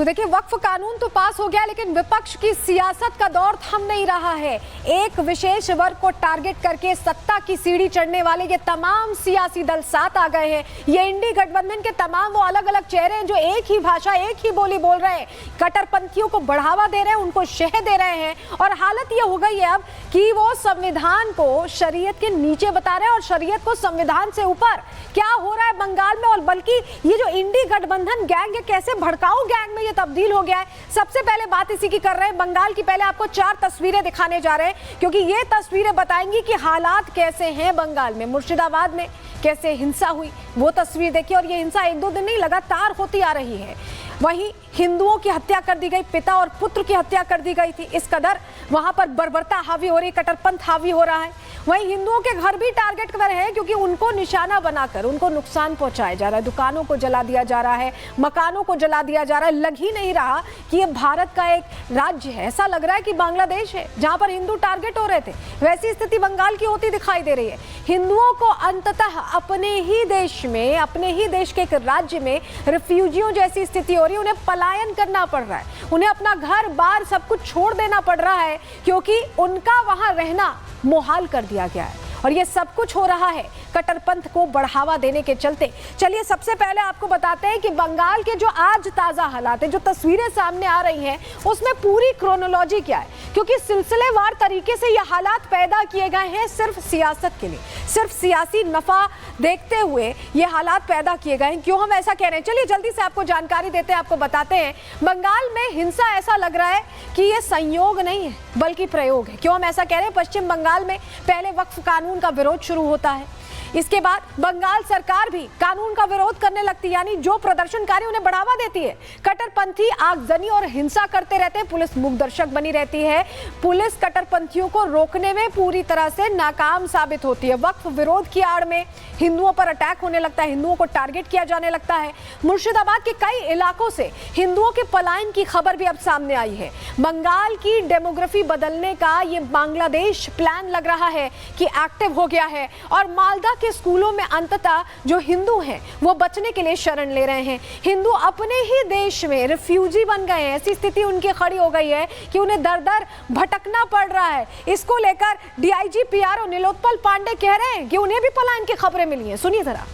तो देखिए, वक्फ कानून तो पास हो गया, लेकिन विपक्ष की सियासत का दौर थम नहीं रहा है। एक विशेष वर्ग को टारगेट करके सत्ता की सीढ़ी चढ़ने वाले ये तमाम सियासी दल साथ आ गए हैं। ये इंडी गठबंधन के तमाम वो अलग अलग चेहरे हैं जो एक ही भाषा, एक ही बोली बोल रहे हैं, कट्टरपंथियों को बढ़ावा दे रहे हैं, उनको शह दे रहे हैं। और हालत ये हो गई है अब कि वो संविधान को शरीयत के नीचे बता रहे हैं और शरीयत को संविधान से ऊपर। क्या हो रहा है बंगाल में, और बल्कि ये जो इंडी गठबंधन गैंग है, कैसे भड़काऊ गैंग में ये तब्दील हो गया है। सबसे पहले बात इसी की कर रहे हैं बंगाल की। पहले आपको 4 तस्वीरें दिखाने जा रहे हैं, क्योंकि ये तस्वीरें बताएंगी कि हालात कैसे हैं बंगाल में। मुर्शिदाबाद में कैसे हिंसा हुई वो तस्वीर देखिए, और ये हिंसा 1-2 दिन नहीं, लगातार होती आ रही है। वहीं हिंदुओं की हत्या कर दी गई, पिता और पुत्र की हत्या कर दी गई थी। इस कदर वहां पर बर्बरता हावी हो रही, कट्टरपंथ हावी हो रहा है। वहीं हिंदुओं के घर भी टारगेट कर रहे हैं, क्योंकि उनको निशाना बनाकर उनको नुकसान पहुंचाया जा रहा है। दुकानों को जला दिया जा रहा है, मकानों को जला दिया जा रहा है। लग ही नहीं रहा कि ये भारत का एक राज्य है, ऐसा लग रहा है कि बांग्लादेश है, जहां पर हिंदू टारगेट हो रहे थे। वैसी स्थिति बंगाल की होती दिखाई दे रही है। हिंदुओं को अंततः अपने ही देश में, अपने ही देश के एक राज्य में रिफ्यूजियों जैसी स्थिति हो रही है। उन्हें पलायन करना पड़ रहा है, उन्हें अपना घर बार सब कुछ छोड़ देना पड़ रहा है, क्योंकि उनका वहां रहना मुहाल कर दिया गया है। और ये सब कुछ हो रहा है कट्टरपंथ को बढ़ावा देने के चलते। चलिए सबसे पहले आपको बताते हैं कि बंगाल के जो आज ताजा हालात है, जो तस्वीरें सामने आ रही हैं, उसमें पूरी क्रोनोलॉजी क्या है, क्योंकि सिलसिलेवार तरीके से ये हालात पैदा किए गए हैं सिर्फ सियासत के लिए, सिर्फ सियासी नफा देखते हुए ये हालात पैदा किए गए हैं। क्यों हम ऐसा कह रहे हैं, चलिए जल्दी से आपको जानकारी देते हैं, आपको बताते हैं। बंगाल में हिंसा ऐसा लग रहा है कि ये संयोग नहीं है बल्कि प्रयोग है। क्यों हम ऐसा कह रहे हैं, पश्चिम बंगाल में पहले वक्फ कानून का विरोध शुरू होता है, इसके बाद बंगाल सरकार भी कानून का विरोध करने लगती है, यानी जो प्रदर्शनकारी उन्हें बढ़ावा देती है। कट्टरपंथी आगजनी और हिंसा करते रहते हैं, पुलिस मूकदर्शक बनी रहती है। पुलिस कट्टरपंथियों को रोकने में पूरी तरह से नाकाम साबित होती है। वक्फ विरोध की आड़ में हिंदुओं पर अटैक होने लगता है, हिंदुओं को टारगेट किया जाने लगता है। मुर्शिदाबाद के कई इलाकों से हिंदुओं के पलायन की खबर भी अब सामने आई है। बंगाल की डेमोग्राफी बदलने का ये बांग्लादेश प्लान लग रहा है कि एक्टिव हो गया है, और मालदा के स्कूलों में अंततः जो हिंदू हैं वो बचने के लिए शरण ले रहे हैं। हिंदू अपने ही देश में रिफ्यूजी बन गए हैं, ऐसी स्थिति उनकी खड़ी हो गई है कि उन्हें दर दर भटकना पड़ रहा है। इसको लेकर डीआईजी पीआरओ नीलोत्पल पांडे कह रहे हैं कि उन्हें भी पलायन की खबरें मिली हैं। सुनिए जरा।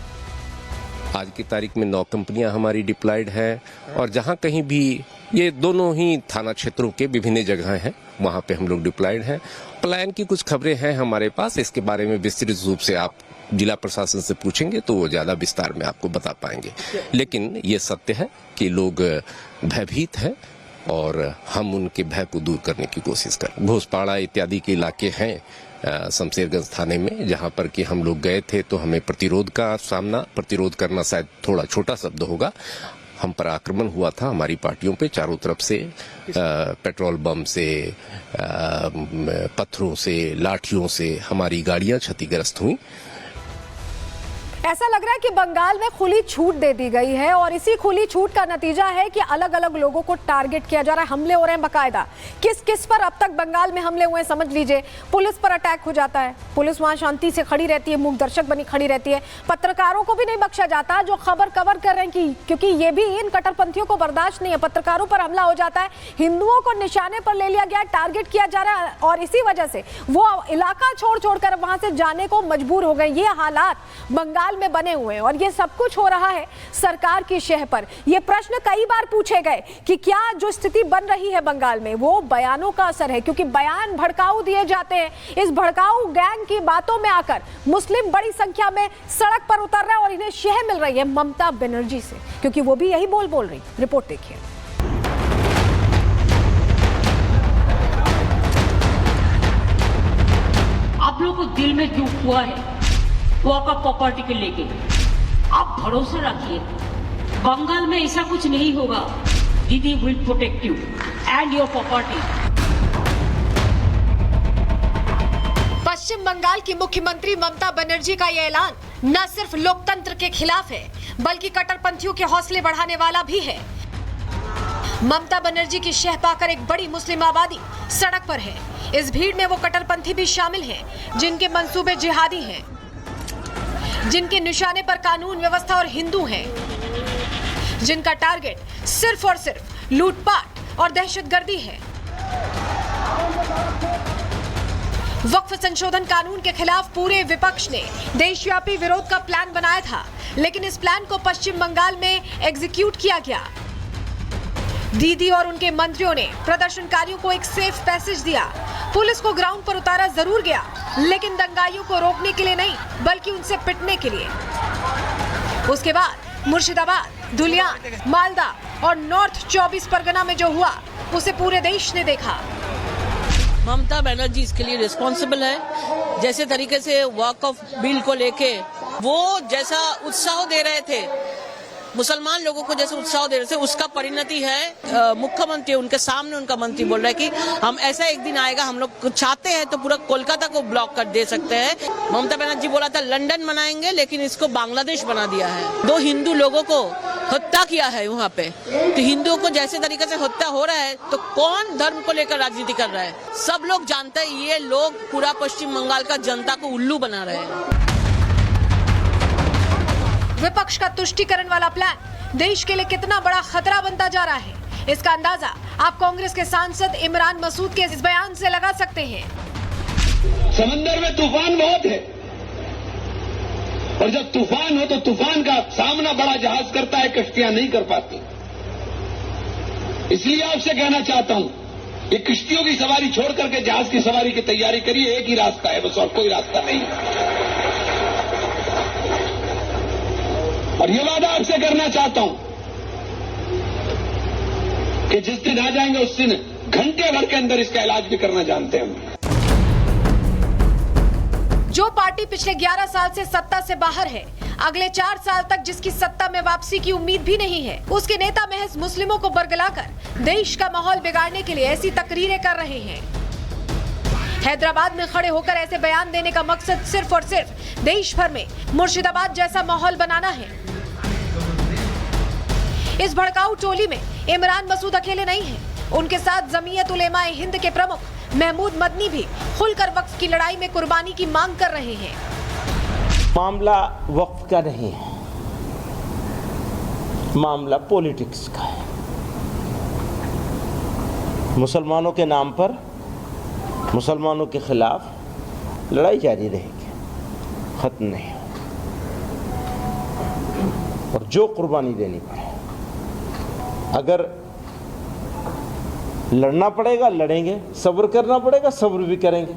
आज की तारीख में 9 कंपनियां हमारी डिप्लॉयड हैं, और जहां कहीं भी ये दोनों ही थाना क्षेत्रों के विभिन्न जगह हैं, वहां पे हम लोग डिप्लॉयड हैं। पलायन की कुछ खबरें हैं हमारे पास, इसके बारे में विस्तृत रूप से आप जिला प्रशासन से पूछेंगे तो वो ज्यादा विस्तार में आपको बता पाएंगे। लेकिन ये सत्य है कि लोग भयभीत हैं और हम उनके भय को दूर करने की कोशिश करें। भोजपाड़ा इत्यादि के इलाके हैं शमशेरगंज थाने में, जहां पर कि हम लोग गए थे तो हमें प्रतिरोध करना शायद थोड़ा छोटा शब्द होगा। हम पर आक्रमण हुआ था, हमारी पार्टियों पे चारों तरफ से पेट्रोल बम से, पत्थरों से, लाठियों से हमारी गाड़ियां क्षतिग्रस्त हुई। ऐसा लग रहा है कि बंगाल में खुली छूट दे दी गई है, और इसी खुली छूट का नतीजा है कि अलग अलग लोगों को टारगेट किया जा रहा है, हमले हो रहे हैं बकायदा। किस किस पर अब तक बंगाल में हमले हुए हैं समझ लीजिए। पुलिस पर अटैक हो जाता है, पुलिस वहां शांति से खड़ी रहती है, मूकदर्शक बनी खड़ी रहती है। पत्रकारों को भी नहीं बख्शा जाता जो खबर कवर कर रहे हैं, क्योंकि ये भी इन कट्टरपंथियों को बर्दाश्त नहीं है। पत्रकारों पर हमला हो जाता है, हिंदुओं को निशाने पर ले लिया गया, टारगेट किया जा रहा है, और इसी वजह से वो इलाका छोड़ कर वहां से जाने को मजबूर हो गए। ये हालात बंगाल में बने हुए हैं, और ये सब कुछ हो रहा है सरकार की शह पर। ये प्रश्न कई बार पूछे गए कि क्या जो स्थिति बन रही है बंगाल में वो बयानों का असर है, क्योंकि बयान भड़काऊ दिए जाते हैं। इस भड़काऊ गैंग की बातों में आकर मुस्लिम बड़ी संख्या में सड़क पर उतर रहे हैं, और इन्हें शह मिल रही है ममता बनर्जी से, क्योंकि वो भी यही बोल रही। रिपोर्ट देखिए। आप लोगों को दिल में दुख हुआ है वॉकअप प्रॉपर्टी के लेके, आप भरोसा रखिए बंगाल में ऐसा कुछ नहीं होगा। Didi will protect you and your property. Paschim Bangal की मुख्यमंत्री ममता बनर्जी का यह ऐलान न सिर्फ लोकतंत्र के खिलाफ है, बल्कि कट्टरपंथियों के हौसले बढ़ाने वाला भी है। ममता बनर्जी की शह पाकर एक बड़ी मुस्लिम आबादी सड़क पर है। इस भीड़ में वो कट्टरपंथी भी शामिल हैं, जिनके मंसूबे जिहादी हैं, जिनके निशाने पर कानून व्यवस्था और हिंदू हैं, जिनका टारगेट सिर्फ और सिर्फ लूटपाट और दहशतगर्दी है। वक्फ संशोधन कानून के खिलाफ पूरे विपक्ष ने देशव्यापी विरोध का प्लान बनाया था, लेकिन इस प्लान को पश्चिम बंगाल में एग्जीक्यूट किया गया। दीदी और उनके मंत्रियों ने प्रदर्शनकारियों को एक सेफ पैसेज दिया। पुलिस को ग्राउंड पर उतारा जरूर गया, लेकिन दंगाइयों को रोकने के लिए नहीं, बल्कि उनसे पिटने के लिए। उसके बाद मुर्शिदाबाद, धुलियान, मालदा और नॉर्थ 24 परगना में जो हुआ उसे पूरे देश ने देखा। ममता बनर्जी इसके लिए रिस्पॉन्सिबल है। जैसे तरीके से वक्फ बिल को लेके वो जैसा उत्साह दे रहे थे, मुसलमान लोगों को जैसे उत्साह दे रहे थे, उसका परिणति है मुख्यमंत्री उनके सामने उनका मंत्री बोल रहा है कि हम ऐसा एक दिन आएगा, हम लोग चाहते हैं तो पूरा कोलकाता को ब्लॉक कर दे सकते हैं। ममता बनर्जी बोला था लंदन बनाएंगे, लेकिन इसको बांग्लादेश बना दिया है। 2 हिंदू लोगों को हत्या किया है वहाँ पे, तो हिंदुओं को जैसे तरीके से हत्या हो रहा है तो कौन धर्म को लेकर राजनीति कर रहा है? सब लोग जानते हैं ये लोग पूरा पश्चिम बंगाल का जनता को उल्लू बना रहे हैं। विपक्ष का तुष्टीकरण वाला प्लान देश के लिए कितना बड़ा खतरा बनता जा रहा है, इसका अंदाजा आप कांग्रेस के सांसद इमरान मसूद के इस बयान से लगा सकते हैं। समंदर में तूफान बहुत है, और जब तूफान हो तो तूफान का सामना बड़ा जहाज करता है, कश्तियां नहीं कर पाती। इसलिए आपसे कहना चाहता हूं, ये कश्तियों की सवारी छोड़ करके जहाज की सवारी की तैयारी करिए। एक ही रास्ता है बस, और कोई रास्ता नहीं है। और ये वादा आपसे करना चाहता हूं कि जिस दिन आ जाएंगे उस दिन घंटे भर के अंदर इसका इलाज भी करना जानते हैं। जो पार्टी पिछले 11 साल से सत्ता से बाहर है, अगले 4 साल तक जिसकी सत्ता में वापसी की उम्मीद भी नहीं है, उसके नेता महज मुस्लिमों को बरगलाकर देश का माहौल बिगाड़ने के लिए ऐसी तकरीरें कर रहे हैं। हैदराबाद में खड़े होकर ऐसे बयान देने का मकसद सिर्फ और सिर्फ देश भर में मुर्शिदाबाद जैसा माहौल बनाना है। इस भड़काऊ टोली में इमरान मसूद अकेले नहीं हैं, उनके साथ जमीयत उलेमाए हिंद के प्रमुख महमूद मदनी भी खुलकर वक्फ की लड़ाई में कुर्बानी की मांग कर रहे हैं। मामला वक्फ का नहीं है, मामला पॉलिटिक्स का है। मुसलमानों के नाम पर, मुसलमानों के खिलाफ लड़ाई जारी रहेगी, खत्म नहीं। और जो कुर्बानी देनी पड़े, अगर लड़ना पड़ेगा लड़ेंगे, सब्र करना पड़ेगा सब्र भी करेंगे,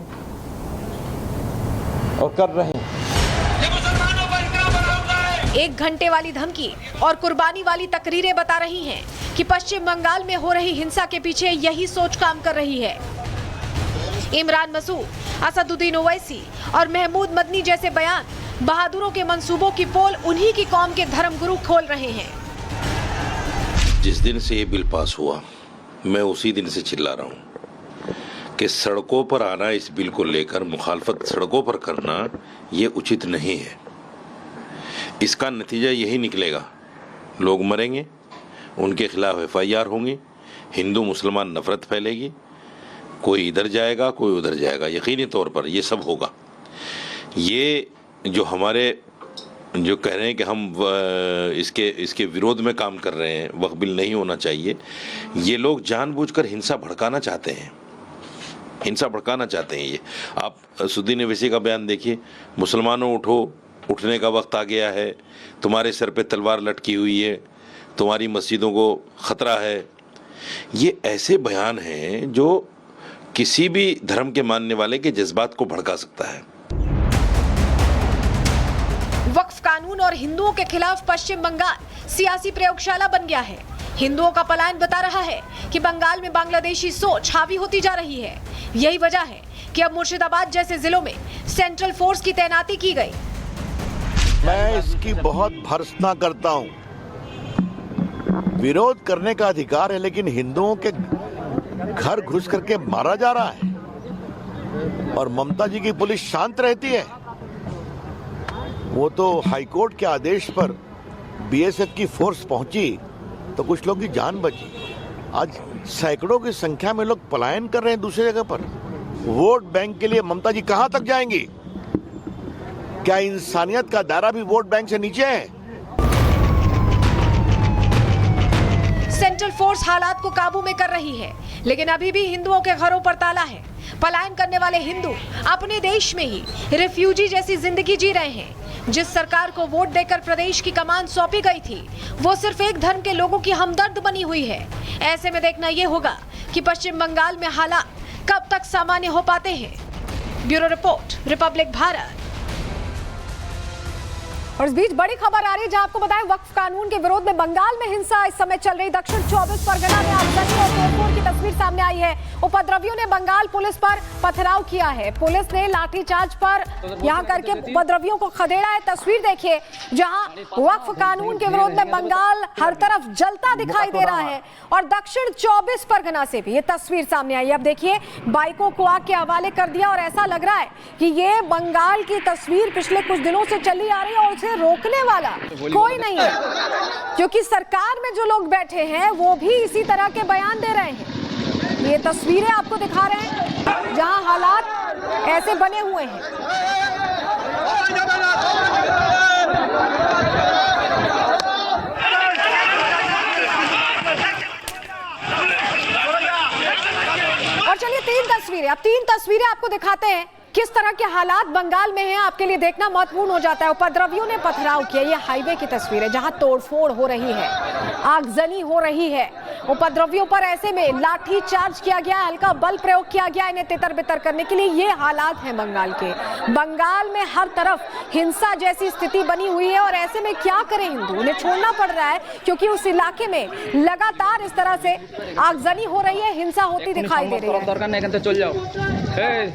और कर रहे हैं। 1 घंटे वाली धमकी और कुर्बानी वाली तकरीरें बता रही हैं कि पश्चिम बंगाल में हो रही हिंसा के पीछे यही सोच काम कर रही है। इमरान मसूद, असदुद्दीन ओवैसी और महमूद मदनी जैसे बयान बहादुरों के मंसूबों की पोल उन्हीं की कौम के धर्मगुरु खोल रहे हैं। जिस दिन से ये बिल पास हुआ, मैं उसी दिन से चिल्ला रहा हूँ कि सड़कों पर आना, इस बिल को लेकर मुखालफत सड़कों पर करना ये उचित नहीं है। इसका नतीजा यही निकलेगा, लोग मरेंगे, उनके खिलाफ FIR होंगी, हिंदू मुसलमान नफरत फैलेगी, कोई इधर जाएगा कोई उधर जाएगा, यकीनी तौर पर ये सब होगा। ये जो हमारे जो कह रहे हैं कि हम इसके विरोध में काम कर रहे हैं, वक्फ बिल नहीं होना चाहिए, ये लोग जानबूझकर हिंसा भड़काना चाहते हैं, हिंसा भड़काना चाहते हैं। ये आप असदुद्दीन ओवैसी का बयान देखिए, मुसलमानों उठो, उठने का वक्त आ गया है, तुम्हारे सर पे तलवार लटकी हुई है, तुम्हारी मस्जिदों को खतरा है। ये ऐसे बयान हैं जो किसी भी धर्म के मानने वाले के जज्बात को भड़का सकता है। वक्फ कानून और हिंदुओं के खिलाफ पश्चिम बंगाल सियासी प्रयोगशाला बन गया है। हिंदुओं का पलायन बता रहा है कि बंगाल में बांग्लादेशी सोच हावी होती जा रही है। यही वजह है कि अब मुर्शिदाबाद जैसे जिलों में सेंट्रल फोर्स की तैनाती की गई। मैं इसकी बहुत भर्त्सना करता हूं। विरोध करने का अधिकार है, लेकिन हिंदुओं के घर घुस करके मारा जा रहा है और ममता जी की पुलिस शांत रहती है। वो तो हाईकोर्ट के आदेश पर BSF की फोर्स पहुंची तो कुछ लोगों की जान बची। आज सैकड़ों की संख्या में लोग पलायन कर रहे हैं दूसरी जगह पर। वोट बैंक के लिए ममता जी कहां तक जाएंगी? क्या इंसानियत का दायरा भी वोट बैंक से नीचे है? सेंट्रल फोर्स हालात को काबू में कर रही है, लेकिन अभी भी हिंदुओं के घरों पर ताला है। पलायन करने वाले हिंदू अपने देश में ही रिफ्यूजी जैसी जिंदगी जी रहे हैं। जिस सरकार को वोट देकर प्रदेश की कमान सौंपी गई थी, वो सिर्फ एक धर्म के लोगों की हमदर्द बनी हुई है। ऐसे में देखना यह होगा कि पश्चिम बंगाल में हालात कब तक सामान्य हो पाते हैं। Bureau report, Republic Bharat. और इस बीच बड़ी खबर आ रही है, जहां आपको बताएं वक्फ कानून के विरोध में बंगाल में हिंसा इस समय चल रही। दक्षिण 24 परगना में आगजनी और तोड़फोड़ की तस्वीर सामने आई है। उपद्रवियों ने बंगाल पुलिस पर पथराव किया है। पुलिस ने लाठीचार्ज पर यहां करके उपद्रवियों को खदेड़ा है। तस्वीर देखिए, जहां वक्फ कानून के विरोध में बंगाल हर तरफ जलता दिखाई दे रहा है। और दक्षिण 24 परगना से भी ये तस्वीर सामने आई है। अब देखिए, बाइकों को आग के हवाले कर दिया और ऐसा लग रहा है कि ये बंगाल की तस्वीर पिछले कुछ दिनों से चली आ रही है और उसे रोकने वाला कोई नहीं है, क्योंकि सरकार में जो लोग बैठे हैं वो भी इसी तरह के बयान दे रहे हैं। ये तस्वीरें आपको दिखा रहे हैं जहां हालात ऐसे बने हुए हैं। और चलिए तीन तस्वीरें आपको दिखाते हैं किस तरह के हालात बंगाल में हैं। आपके लिए देखना महत्वपूर्ण हो जाता है। उपद्रवियों ने पथराव किया। ये हाईवे की तस्वीर है जहां तोड़फोड़ हो रही है, आगजनी हो रही है। उपद्रवियों पर ऐसे में लाठी चार्ज किया गया, हल्का बल प्रयोग किया गया इन्हें तितर बितर करने के लिए। ये हालात हैं बंगाल के। बंगाल में हर तरफ हिंसा जैसी स्थिति बनी हुई है और ऐसे में क्या करें हिंदू, उन्हें छोड़ना पड़ रहा है क्योंकि उस इलाके में लगातार इस तरह से आगजनी हो रही है, हिंसा होती दिखाई दे रही है।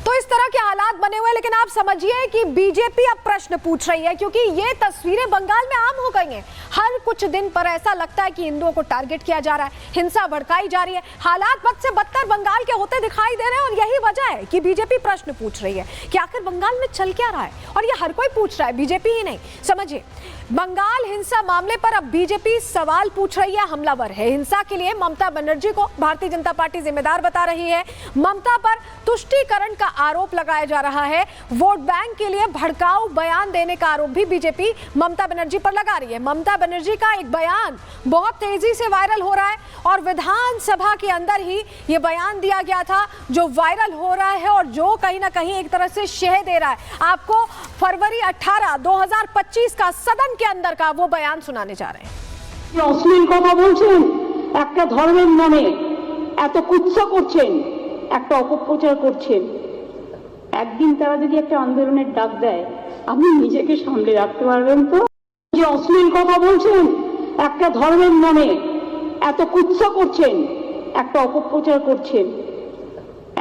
तो इस तरह के हालात बने हुए, लेकिन आप समझिए कि बीजेपी अब प्रश्न पूछ रही है, क्योंकि ये तस्वीरें बंगाल में आम हो गई हैं। हर कुछ दिन पर ऐसा लगता है कि हिंदुओं को टारगेट किया जा रहा है, हिंसा भड़काई जा रही है। हालात बद से बदतर बंगाल के होते दिखाई दे रहे हैं और यही वजह है कि बीजेपी प्रश्न पूछ रही है कि आखिर बंगाल में चल क्या रहा है। और ये हर कोई पूछ रहा है, बीजेपी ही नहीं। समझिए, बंगाल हिंसा मामले पर अब बीजेपी सवाल पूछ रही है, हमलावर है। हिंसा के लिए ममता बनर्जी को भारतीय जनता पार्टी जिम्मेदार बता रही है। ममता पर तुष्टीकरण का आरोप लगाया जा रहा है। वोट बैंक के लिए भड़काऊ बयान देने का आरोप भी बीजेपी ममता बनर्जी पर लगा रही है। ममता बनर्जी का एक बयान बहुत तेजी से वायरल हो रहा है और विधानसभा के अंदर ही ये बयान दिया गया था जो वायरल हो रहा है और जो कहीं ना कहीं एक तरह से शह दे रहा है। आपको फरवरी 18, 2025 का सदन के अंदर का वो बयान सुनाने जा रहे हैं। অশ্লীল কথা বলছেন, একটা ধর্মের নামে এত কুৎসা করছেন, একটা অপপ্রচার করছেন। একদিন তারা যদি একটা আন্দোলনের ডাক দেয়, আপনি নিজেকে সামলে রাখতে পারবেন তো? যে অশ্লীল কথা বলছেন, একটা ধর্মের নামে এত কুৎসা করছেন, একটা অপপ্রচার করছেন।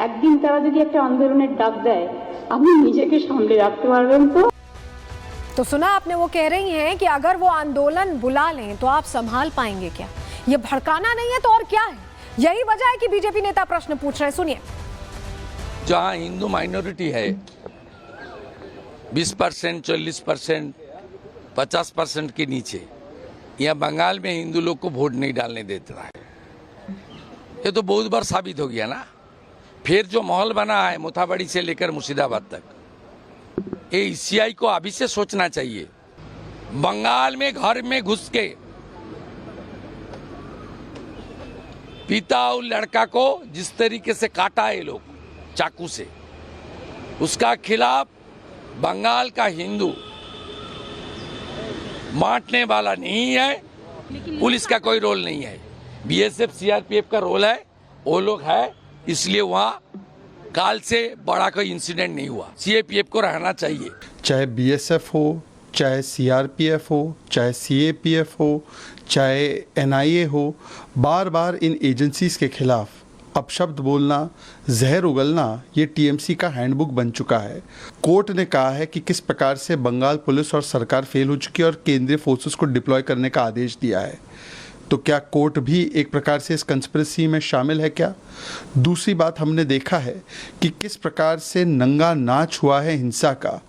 একদিন তারা যদি একটা আন্দোলনের ডাক দেয়, আপনি নিজেকে সামলে রাখতে পারবেন তো? तो सुना आपने, वो कह रही हैं कि अगर वो आंदोलन बुला लें तो आप संभाल पाएंगे क्या? ये भड़काना नहीं है तो और क्या है? यही वजह है कि बीजेपी नेता प्रश्न पूछ रहे हैं। सुनिए, जहां हिंदू माइनॉरिटी है 20%, 40%, 50% के नीचे, यहाँ बंगाल में हिंदू लोग को वोट नहीं डालने देता है। ये तो बहुत बार साबित हो गया ना। फिर जो माहौल बना है मोथाबाड़ी से लेकर मुर्शिदाबाद तक, ये ईसीआई को अभी से सोचना चाहिए। बंगाल में घर में घुस के पिता और लड़का को जिस तरीके से काटा है लोग चाकू से, उसका खिलाफ बंगाल का हिंदू बांटने वाला नहीं है। पुलिस का कोई रोल नहीं है, बीएसएफ सीआरपीएफ का रोल है। वो लोग है, इसलिए वहाँ काल से बड़ा कोई इंसिडेंट नहीं हुआ। सीएपीएफ को रहना चाहिए, चाहे बीएसएफ हो, चाहे सीआरपीएफ हो, चाहे सीएपीएफ हो, चाहे एनआईए हो। बार बार इन एजेंसीज के खिलाफ अपशब्द बोलना, जहर उगलना, ये टीएमसी का हैंडबुक बन चुका है। कोर्ट ने कहा है कि किस प्रकार से बंगाल पुलिस और सरकार फेल हो चुकी है और केंद्रीय फोर्सेस को डिप्लॉय करने का आदेश दिया है। तो क्या कोर्ट भी एक प्रकार से इस कंस्पिरेसी में शामिल है क्या? दूसरी बात, हमने देखा है कि किस प्रकार से नंगा नाच हुआ है हिंसा का।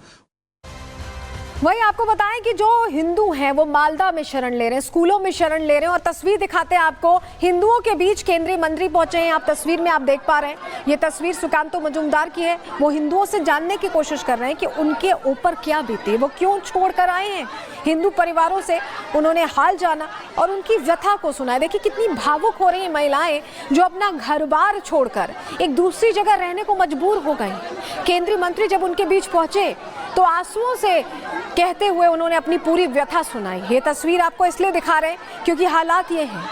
वही आपको बताएं कि जो हिंदू हैं वो मालदा में शरण ले रहे हैं, स्कूलों में शरण ले रहे हैं। और तस्वीर दिखाते हैं आपको, हिंदुओं के बीच केंद्रीय मंत्री पहुंचे हैं। आप तस्वीर में आप देख पा रहे हैं, ये तस्वीर सुकांतो मजूमदार की है। वो हिंदुओं से जानने की कोशिश कर रहे हैं कि उनके ऊपर क्या बीती है, वो क्यों छोड़ कर आए हैं। हिंदू परिवारों से उन्होंने हाल जाना और उनकी व्यथा को सुना है। देखिए कितनी भावुक हो रही हैं महिलाएं जो अपना घर बार छोड़कर एक दूसरी जगह रहने को मजबूर हो गई। केंद्रीय मंत्री जब उनके बीच पहुंचे तो आंसुओं से कहते हुए उन्होंने अपनी पूरी व्यथा सुनाई। ये तस्वीर आपको इसलिए दिखा रहे हैं क्योंकि हालात ये हैं,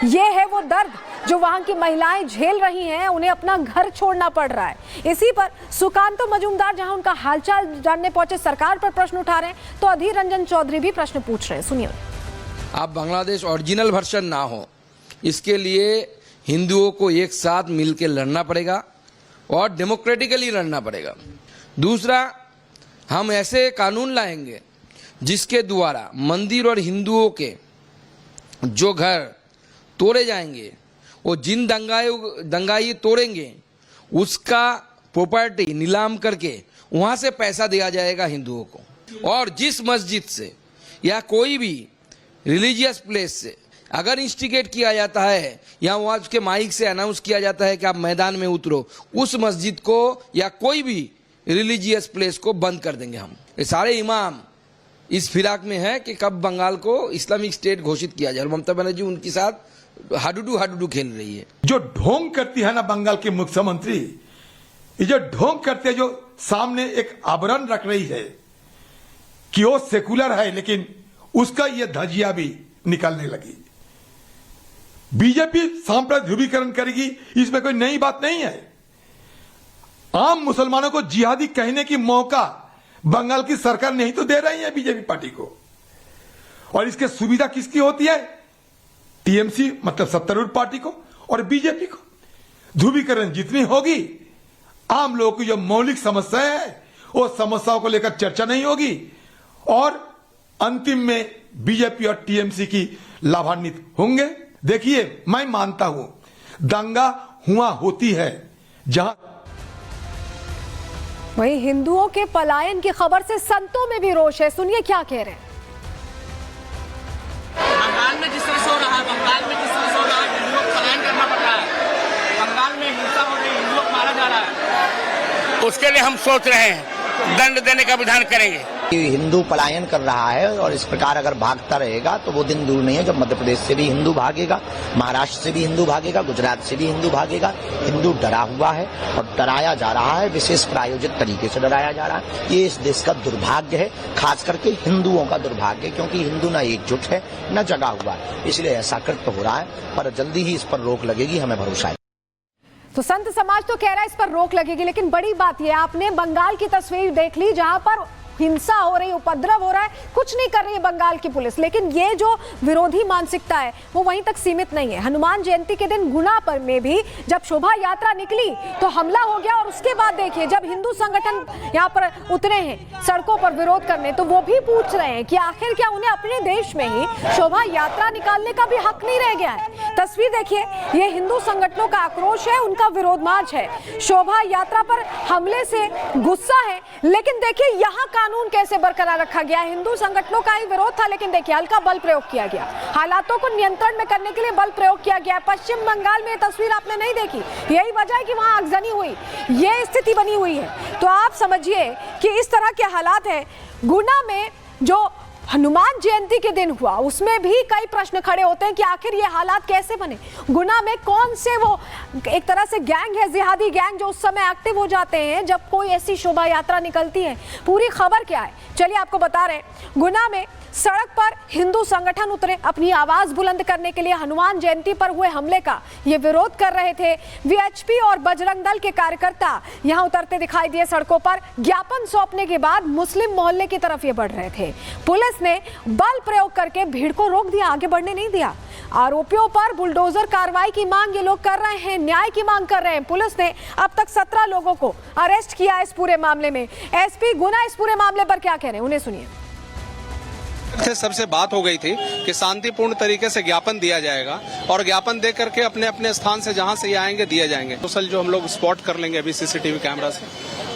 ये है वो दर्द जो वहां की महिलाएं झेल रही हैं। उन्हें अपना घर छोड़ना पड़ रहा है। इसी पर सुकांतो मजूमदार जहां उनका हालचाल जानने पहुंचे, सरकार पर प्रश्न उठा रहे हैं, तो अधीर रंजन चौधरी भी प्रश्न पूछ रहे हैं। सुनिए। आप बांग्लादेश ओरिजिनल वर्जन ना हो, इसके लिए हिंदुओं को एक साथ मिलकर लड़ना पड़ेगा और डेमोक्रेटिकली लड़ना पड़ेगा। दूसरा, हम ऐसे कानून लाएंगे जिसके द्वारा मंदिर और हिंदुओं के जो घर तोड़े जाएंगे, वो जिन दंगाई तोड़ेंगे उसका प्रॉपर्टी नीलाम करके वहां से पैसा दिया जाएगा हिंदुओं को। और जिस मस्जिद से या कोई भी रिलीजियस प्लेस से अगर इंस्टिगेट किया जाता है या वहां उसके माइक से अनाउंस किया जाता है कि आप मैदान में उतरो, उस मस्जिद को या कोई भी रिलीजियस प्लेस को बंद कर देंगे हम। ये सारे इमाम इस फिराक में है कि कब बंगाल को इस्लामिक स्टेट घोषित किया जाए। और ममता बनर्जी उनके साथ हाडुडू खेल रही है। जो ढोंग करती है ना बंगाल के मुख्यमंत्री, ये जो ढोंग करते हैं, जो सामने एक आवरण रख रही है कि वो सेकुलर है, लेकिन उसका ये धजिया भी निकलने लगी। बीजेपी सांप्रदायिक ध्रुवीकरण करेगी, इसमें कोई नई बात नहीं है। आम मुसलमानों को जिहादी कहने की मौका बंगाल की सरकार नहीं तो दे रही है बीजेपी पार्टी को। और इसके सुविधा किसकी होती है? टीएमसी मतलब सत्तारूढ़ पार्टी को और बीजेपी को। ध्रुवीकरण जितनी होगी, आम लोगों की जो मौलिक समस्याएं है वो समस्याओं को लेकर चर्चा नहीं होगी और अंतिम में बीजेपी और टीएमसी की लाभान्वित होंगे। देखिए, मैं मानता हूं दंगा हुआ होती है जहां। वहीं हिंदुओं के पलायन की खबर से संतों में भी रोष है। सुनिए क्या कह रहे हैं। बंगाल में जिस तरह से हो रहा है, बंगाल में जिस तरह से हो रहा है, हिंदुओं को पलायन करना पड़ रहा है। बंगाल में हिंसा हो रही है, हिंदुओं को मारा जा रहा है। उसके लिए हम सोच रहे हैं दंड देने का विधान करेंगे। हिंदू पलायन कर रहा है और इस प्रकार अगर भागता रहेगा तो वो दिन दूर नहीं है जब मध्य प्रदेश से भी हिंदू भागेगा, महाराष्ट्र से भी हिंदू भागेगा, गुजरात से भी हिंदू भागेगा। हिंदू डरा हुआ है और डराया जा रहा है, विशेष प्रायोजित तरीके से डराया जा रहा है। ये इस देश का दुर्भाग्य है, खास करके हिंदुओं का दुर्भाग्य, क्योंकि हिंदू न एकजुट है न जगा हुआ है, इसलिए ऐसा कृत्य हो रहा है। पर जल्दी ही इस पर रोक लगेगी, हमें भरोसा है। तो संत समाज तो कह रहा है इस पर रोक लगेगी, लेकिन बड़ी बात यह, आपने बंगाल की तस्वीर देख ली जहां पर हिंसा हो रही, उपद्रव हो रहा है, कुछ नहीं कर रही है बंगाल की पुलिस। लेकिन ये जो विरोधी मानसिकता है वो वहीं तक सीमित नहीं है। हनुमान जयंती के दिन गुना पर में भी जब शोभा यात्रा निकली तो हमला हो गया और उसके बाद देखिए जब हिंदू संगठन यहाँ पर उतरे हैं सड़कों पर विरोध करने, तो वो भी पूछ रहे हैं कि आखिर क्या उन्हें अपने देश में ही शोभा यात्रा निकालने का भी हक नहीं रह गया है। तस्वीर देखिए, ये हिंदू संगठनों का आक्रोश है, उनका विरोध मार्च है। शोभा यात्रा पर हमले से गुस्सा है, लेकिन देखिए यहाँ कानून कैसे बरकरार रखा गया। हिंदू संगठनों का ही विरोध था, लेकिन देखिए हल्का बल प्रयोग किया गया, हालातों को नियंत्रण में करने के लिए बल प्रयोग किया गया। पश्चिम बंगाल में तस्वीर आपने नहीं देखी, यही वजह है कि वहां आगजनी हुई, ये स्थिति बनी हुई है। तो आप समझिए कि इस तरह के हालात हैं। गुना में जो हनुमान जयंती के दिन हुआ उसमें भी कई प्रश्न खड़े होते हैं कि आखिर ये हालात कैसे बने। गुना में कौन से वो एक तरह से गैंग है, जिहादी गैंग, जो उस समय एक्टिव हो जाते हैं जब कोई ऐसी शोभा यात्रा निकलती है। पूरी खबर क्या है चलिए आपको बता रहे हैं। गुना में सड़क पर हिंदू संगठन उतरे अपनी आवाज बुलंद करने के लिए। हनुमान जयंती पर हुए हमले का ये विरोध कर रहे थे। वीएचपी और बजरंग दल के कार्यकर्ता यहां उतरते दिखाई दिए सड़कों पर। ज्ञापन सौंपने के बाद मुस्लिम मोहल्ले की तरफ ये बढ़ रहे थे। पुलिस ने बल प्रयोग करके भीड़ को रोक दिया, आगे बढ़ने नहीं दिया। आरोपियों पर बुलडोजर कार्रवाई की मांग ये लोग कर रहे हैं, न्याय की मांग कर रहे हैं। पुलिस ने अब तक 17 लोगों को अरेस्ट किया इस पूरे मामले में। एसपी गुना इस पूरे मामले पर क्या कह रहे हैं, उन्हें सुनिए। सबसे बात हो गई थी कि शांतिपूर्ण तरीके से ज्ञापन दिया जाएगा और ज्ञापन दे करके अपने अपने स्थान से जहां से ये आएंगे दिए जाएंगे। सोशल जो हम लोग स्पॉट कर लेंगे अभी सीसीटीवी कैमरा से,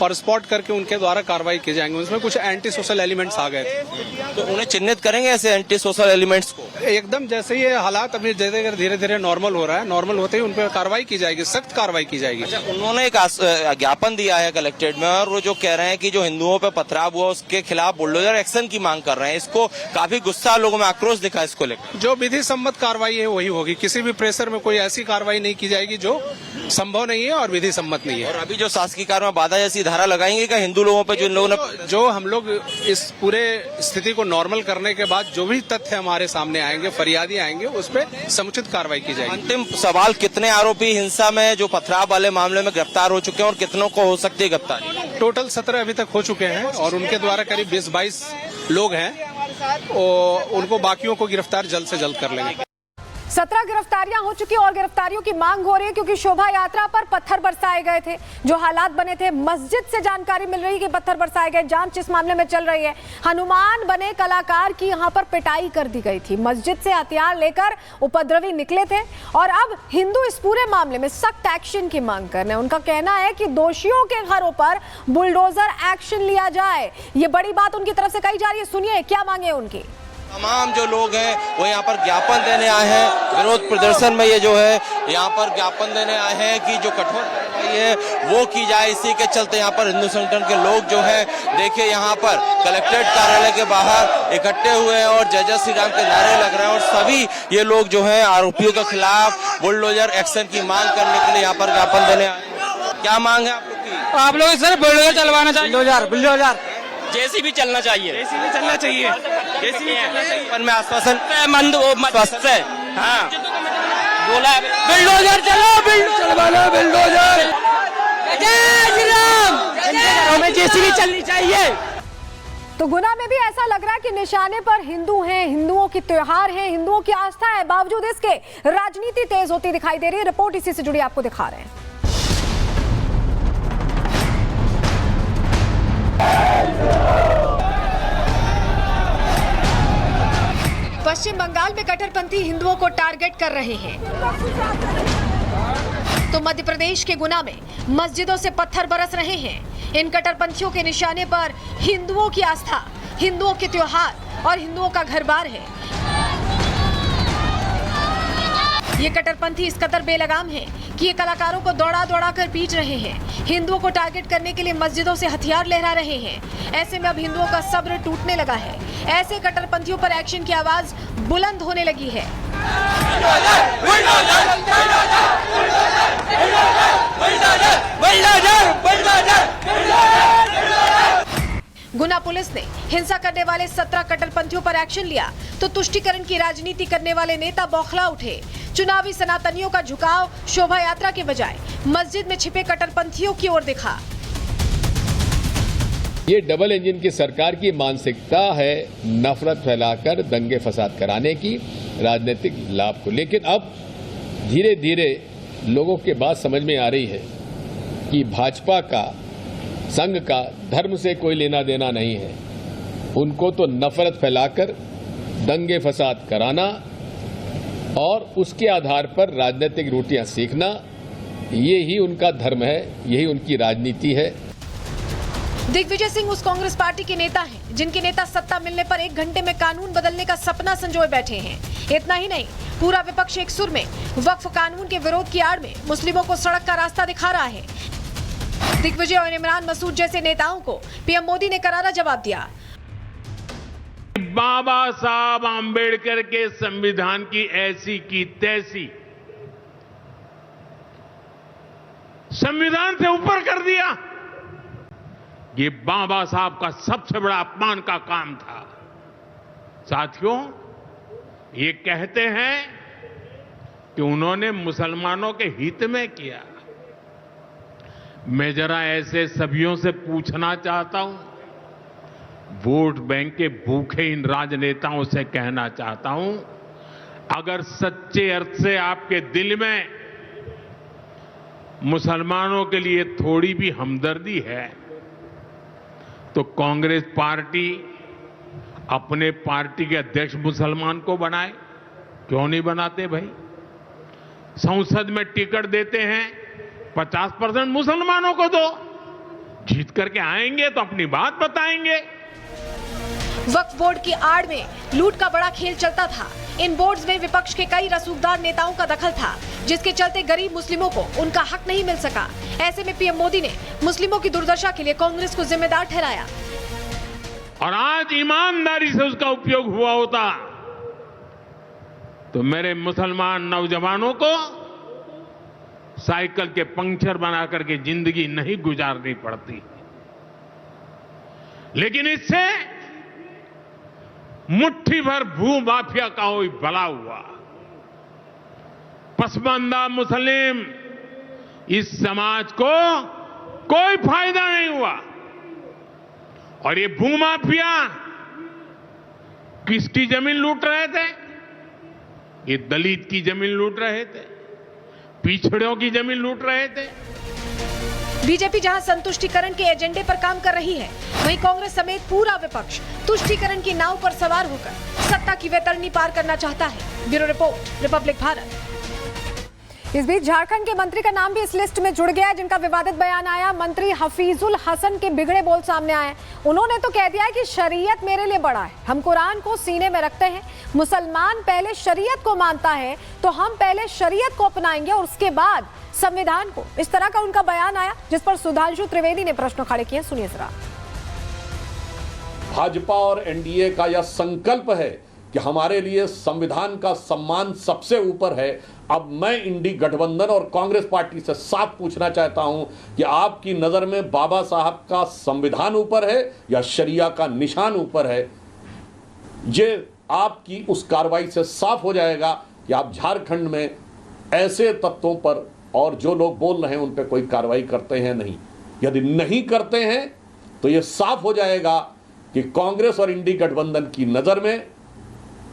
और स्पॉट करके उनके द्वारा कार्रवाई की जाएंगी। उसमें कुछ एंटी सोशल एलिमेंट्स आ गए थे, तो उन्हें चिन्हित करेंगे ऐसे एंटी सोशल एलिमेंट्स को। एकदम जैसे ये हालात अभी धीरे धीरे नॉर्मल हो रहा है, नॉर्मल होते ही उन पर कार्रवाई की जाएगी, सख्त कार्रवाई की जाएगी। अच्छा, उन्होंने एक ज्ञापन दिया है कलेक्ट्रेट में, और वो जो कह रहे हैं कि जो हिंदुओं पे पथराव हुआ उसके खिलाफ बुलडोजर एक्शन की मांग कर रहे हैं। इसको काफी गुस्सा, लोगों में आक्रोश दिखा इसको लेकर। जो विधि सम्मत कार्रवाई है वही होगी, किसी भी प्रेशर में कोई ऐसी कार्रवाई नहीं की जाएगी जो संभव नहीं है और विधि सम्मत नहीं है। और अभी जो शासकीय कार्य में बाधा जैसी धारा लगाएंगे क्या हिंदू लोगों पे, जिन लोगों ने जो हम लोग इस पूरे स्थिति को नॉर्मल करने के बाद जो भी तथ्य हमारे सामने आएंगे, फरियादी आएंगे, उस पर समुचित कार्रवाई की जाएगी। अंतिम सवाल, कितने आरोपी हिंसा में जो पथराव वाले मामले में गिरफ्तार हो चुके हैं और कितनों को हो सकती है गिरफ्तारी? टोटल 17 अभी तक हो चुके हैं और उनके द्वारा करीब 20-22 लोग हैं, और उनको बाकियों को गिरफ्तार जल्द से जल्द कर लेंगे। 17 गिरफ्तारियां हो चुकी और गिरफ्तारियों की मांग हो रही है क्योंकि शोभा यात्रा पर पत्थर बरसाए गए थे। जो हालात बने थे, मस्जिद से जानकारी मिल रही है कि पत्थर बरसाए गए। जांच इस मामले में चल रही है। हनुमान बने कलाकार की यहां पर पिटाई कर दी गई थी। मस्जिद से हथियार लेकर उपद्रवी निकले थे और अब हिंदू इस पूरे मामले में सख्त एक्शन की मांग कर रहे हैं। उनका कहना है कि दोषियों के घरों पर बुलडोजर एक्शन लिया जाए। ये बड़ी बात उनकी तरफ से कही जा रही है। सुनिए क्या मांगे उनकी। तमाम जो लोग हैं वो यहाँ पर ज्ञापन देने आए हैं। विरोध प्रदर्शन में ये जो है यहाँ पर ज्ञापन देने आए हैं कि जो कठोर कार्रवाई है वो की जाए। इसी के चलते यहाँ पर हिंदू संगठन के लोग जो है, देखिए यहाँ पर कलेक्ट्रेट कार्यालय के बाहर इकट्ठे हुए हैं और जय जय श्री राम के नारे लग रहे हैं। और सभी ये लोग जो है आरोपियों के खिलाफ बुलडोजर एक्शन की मांग करने के लिए यहाँ पर ज्ञापन देने आए हैं। क्या मांग है आप लोग की? आप लोग सर बुलडोजर चलवाना चाहिए। बुलडोजर जेसीबी चलना चाहिए। जेसीबी चलना चाहिए। जेसीबी चलना चाहिए। में आश्वासन है। हाँ, बोला है बुलडोजर चलो, चलवाना बुलडोजर। जय श्री राम। हमें जेसीबी चलनी चाहिए। तो गुना में भी ऐसा लग रहा है कि निशाने पर हिंदू हैं, हिंदुओं की त्योहार है, हिंदुओं की आस्था है। बावजूद इसके राजनीति तेज होती दिखाई दे रही है। रिपोर्ट इसी से जुड़ी आपको दिखा रहे हैं। पश्चिम बंगाल में कट्टरपंथी हिंदुओं को टारगेट कर रहे हैं तो मध्य प्रदेश के गुना में मस्जिदों से पत्थर बरस रहे हैं। इन कट्टरपंथियों के निशाने पर हिंदुओं की आस्था, हिंदुओं के त्योहार और हिंदुओं का घर बार है। ये कट्टरपंथी इस कदर बेलगाम है कि ये कलाकारों को दौड़ा दौड़ा कर पीट रहे हैं। हिंदुओं को टारगेट करने के लिए मस्जिदों से हथियार लहरा रहे हैं। ऐसे में अब हिंदुओं का सब्र टूटने लगा है। ऐसे कट्टरपंथियों पर एक्शन की आवाज बुलंद होने लगी है। गुना पुलिस ने हिंसा करने वाले 17 कट्टरपंथियों पर एक्शन लिया तो तुष्टीकरण की राजनीति करने वाले नेता बौखला उठे। चुनावी सनातनियों का झुकाव शोभा यात्रा के बजाय मस्जिद में छिपे कट्टरपंथियों की ओर दिखा। ये डबल इंजन की सरकार की मानसिकता है नफरत फैलाकर दंगे फसाद कराने की, राजनीतिक लाभ को। लेकिन अब धीरे धीरे लोगों के बात समझ में आ रही है कि भाजपा का, संघ का धर्म से कोई लेना देना नहीं है। उनको तो नफरत फैलाकर दंगे फसाद कराना और उसके आधार पर राजनीतिक रोटियां सेकना, ये ही उनका धर्म है, यही उनकी राजनीति है। दिग्विजय सिंह उस कांग्रेस पार्टी के नेता हैं जिनके नेता सत्ता मिलने पर 1 घंटे में कानून बदलने का सपना संजोए बैठे हैं। इतना ही नहीं, पूरा विपक्ष एक सुर में वक्फ कानून के विरोध की आड़ में मुस्लिमों को सड़क का रास्ता दिखा रहा है। दिग्विजय और इमरान मसूद जैसे नेताओं को पीएम मोदी ने करारा जवाब दिया। बाबा साहब आंबेडकर के संविधान की ऐसी की तैसी संविधान से ऊपर कर दिया। ये बाबा साहब का सबसे बड़ा अपमान का काम था। साथियों, ये कहते हैं कि उन्होंने मुसलमानों के हित में किया। मैं जरा ऐसे सभियों से पूछना चाहता हूं, वोट बैंक के भूखे इन राजनेताओं से कहना चाहता हूं, अगर सच्चे अर्थ से आपके दिल में मुसलमानों के लिए थोड़ी भी हमदर्दी है तो कांग्रेस पार्टी अपने पार्टी के अध्यक्ष मुसलमान को बनाए। क्यों नहीं बनाते भाई? संसद में टिकट देते हैं 50% मुसलमानों को दो। जीत करके आएंगे तो अपनी बात बताएंगे। वक्फ बोर्ड की आड़ में लूट का बड़ा खेल चलता था। इन बोर्ड्स में विपक्ष के कई रसूखदार नेताओं का दखल था, जिसके चलते गरीब मुस्लिमों को उनका हक नहीं मिल सका। ऐसे में पीएम मोदी ने मुस्लिमों की दुर्दशा के लिए कांग्रेस को जिम्मेदार ठहराया। और आज ईमानदारी से उसका उपयोग हुआ होता तो मेरे मुसलमान नौजवानों को साइकिल के पंक्चर बना करके जिंदगी नहीं गुजारनी पड़ती। लेकिन इससे मुट्ठी भर भू माफिया का कोई भला हुआ। पसमानदा मुस्लिम इस समाज को कोई फायदा नहीं हुआ। और ये भूमाफिया किसकी जमीन लूट रहे थे? ये दलित की जमीन लूट रहे थे, पिछड़ों की जमीन लूट रहे थे। बीजेपी जहां संतुष्टिकरण के एजेंडे पर काम कर रही है, वहीं कांग्रेस समेत पूरा विपक्ष तुष्टिकरण की नाव पर सवार होकर सत्ता की वैतरणी पार करना चाहता है। Bureau report, Republic Bharat. इस बीच झारखंड के मंत्री का नाम भी इस लिस्ट में जुड़ गया है, जिनका विवादित बयान आया। मंत्री हफीजुल हसन के बिगड़े बोल सामने आए। उन्होंने तो कह दिया है कि शरीयत मेरे लिए बड़ा है, हम कुरान को सीने में रखते हैं। मुसलमान पहले शरीयत को मानता है तो हम पहले शरीयत को अपनाएंगे और उसके बाद संविधान को। इस तरह का उनका बयान आया, जिस पर सुधांशु त्रिवेदी ने प्रश्न खड़े किए। सुनिए जरा। भाजपा और एनडीए का यह संकल्प है कि हमारे लिए संविधान का सम्मान सबसे ऊपर है। अब मैं इंडी गठबंधन और कांग्रेस पार्टी से साफ पूछना चाहता हूं कि आपकी नजर में बाबा साहब का संविधान ऊपर है या शरिया का निशान ऊपर है? ये आपकी उस कार्रवाई से साफ हो जाएगा कि आप झारखंड में ऐसे तत्वों पर और जो लोग बोल रहे हैं उन पर कोई कार्रवाई करते हैं नहीं। यदि नहीं करते हैं तो यह साफ हो जाएगा कि कांग्रेस और इंडी गठबंधन की नजर में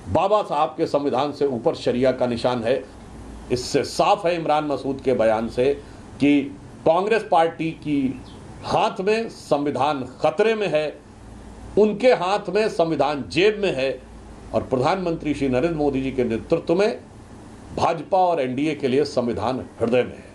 बाबा साहब के संविधान से ऊपर शरिया का निशान है। इससे साफ है इमरान मसूद के बयान से कि कांग्रेस पार्टी की हाथ में संविधान खतरे में है, उनके हाथ में संविधान जेब में है और प्रधानमंत्री श्री नरेंद्र मोदी जी के नेतृत्व में भाजपा और एनडीए के लिए संविधान हृदय में है।